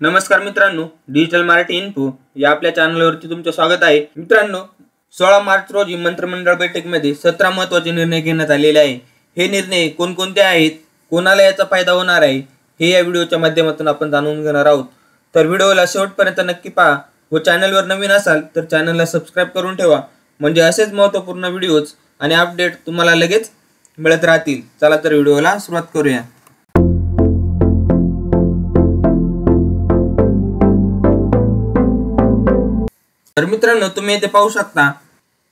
नमस्कार मित्रांनो, digital Marathi info या आपल्या चॅनलवरती तुमचं स्वागत आहे। मित्रांनो, 16 मार्च रोजी मंत्रिमंडळ बैठकीमध्ये 17 महत्त्वाचे निर्णय घेण्यात आलेले आहे। हे निर्णय कोणकोणते आहेत, कोणाला याचा फायदा होणार आहे, हे या व्हिडिओच्या माध्यमातून आपण जाणून घेणार आहोत। तर व्हिडिओला शेवटपर्यंत नक्की पहा व चॅनलवर नवीन असाल तर चॅनलला सबस्क्राइब करून ठेवा, म्हणजे असेच महत्त्वपूर्ण व्हिडिओज आणि अपडेट तुम्हाला लगेच मिळत राहतील। चला तर व्हिडिओला सुरुवात करूया। तर मित्रांनो, तुम्ही इथे पाहू शकता।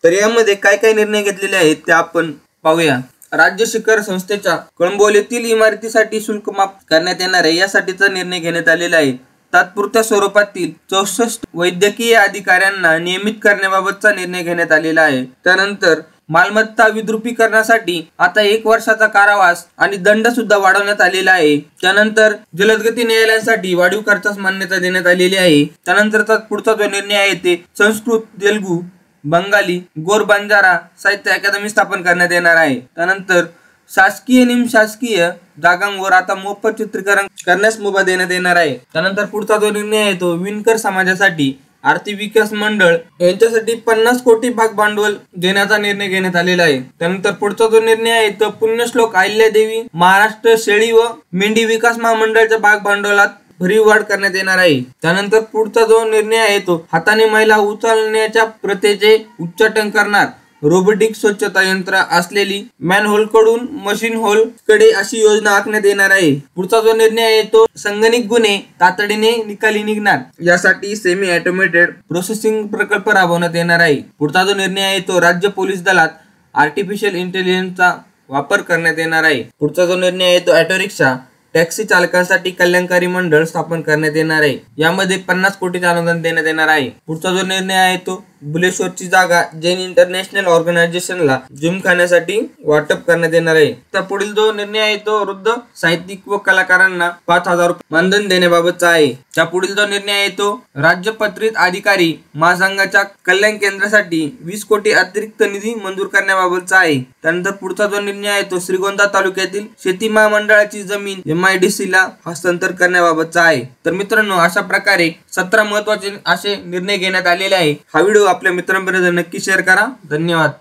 तर यामध्ये काय काय निर्णय घेतलेले आहेत ते आपण पाहूया। राज्य शिखर संस्थेच्या कळंबोलीतील इमारतीसाठी शुल्क माफ करण्यात येणार आहे, यासाठीचा निर्णय घेण्यात आलेला आहे। तात्पुरत्या स्वरूपातील 64 वैद्यकीय अधिकाऱ्यांना नियमित करण्याबाबतचा निर्णय घेण्यात आलेला आहे। त्यानंतर मालमत्ता विद्रुपीकरणासाठी आता 1 वर्षाचा कारावास आणि दंड सुद्धा वाढवण्यात आलेला आहे। त्यानंतर जलदगती न्यायालयासाठी वाढीव खर्चास मान्यता देण्यात आलेली आहे। त्यानंतरचा पुढचा जो निर्णय आहे ते संस्कृत, तेलुगू, बंगाली, गोर बंजारा साहित्य अकादमी स्थापन करण्यात येणार आहे। त्यानंतर शासकीय निमशासकीय जागांवर आता मोफत चित्रीकरण करण्यास मुभा देण्यात येणार आहे। त्यानंतर पुढचा जो निर्णय आहे तो विणकर समाजासाठी आर्थिक विकास मंडळ यांच्यासाठी 50 कोटी भाग भांडवल देण्याचा निर्णय घेण्यात आलेला आहे। त्यानंतर पुढचा जो निर्णय आहे तो पुण्यश्लोक अहिल्यादेवी महाराष्ट्र शेळी व मेंढी विकास महामंडळाच्या भाग भांडवलात भरीव वाढ करण्यात येणार आहे। त्यानंतर पुढचा जो निर्णय आहे तो हाताने महिला उचलण्याच्या प्रथेचे उच्चाटन करणार, रोबोटिक स्वच्छता यंत्र असलेली मॅनहोल कडून मशीन होल कडे अशी योजना आखण्यात येणार आहे। पुढचा जो निर्णय आहे तो संगणक गुन्हे तातडीने निकाली निघणार यासाठी सेमी ऑटोमेटेड प्रोसेसिंग प्रकल्प राबवण्यात येणार आहे। पुढचा जो निर्णय आहे तो राज्य पोलीस दलात आर्टिफिशियल इंटेलिजन्सचा वापर करण्यात येणार आहे। पुढचा जो निर्णय आहे तो ऑटो रिक्षा टॅक्सी चालकांसाठी कल्याणकारी मंडळ स्थापन करण्यात येणार आहे। यामध्ये 50 कोटीचे अनुदान देण्यात येणार आहे। पुढचा जो निर्णय आहे तो बुलेश्वरची जागा जैन इंटरनॅशनल ऑर्गनायझेशनला जिमखान्यासाठी वाटप करण्यात येणार आहे। तर पुढील जो निर्णय आहे तो वृद्ध साहित्यिक व कलाकारांना 5000 रुपये मानधन देण्याबाबतचा आहे। त्या पुढील जो निर्णय आहे तो राज्यपत्रित अधिकारी महासंघाच्या कल्याण केंद्रासाठी 20 कोटी अतिरिक्त निधी मंजूर करण्याबाबतचा आहे। त्यानंतर पुढचा जो निर्णय आहे तो श्रीगोंदा तालुक्यातील शेती महामंडळाची जमीन MIDC ला हस्तांतर करण्याबाबतचा आहे। तर मित्रांनो, अशा प्रकारे 17 महत्त्वाचे असे निर्णय घेण्यात आलेले आहे। हा व्हिडिओ आपल्या मित्रांपर्यंत नक्की शेअर करा। धन्यवाद।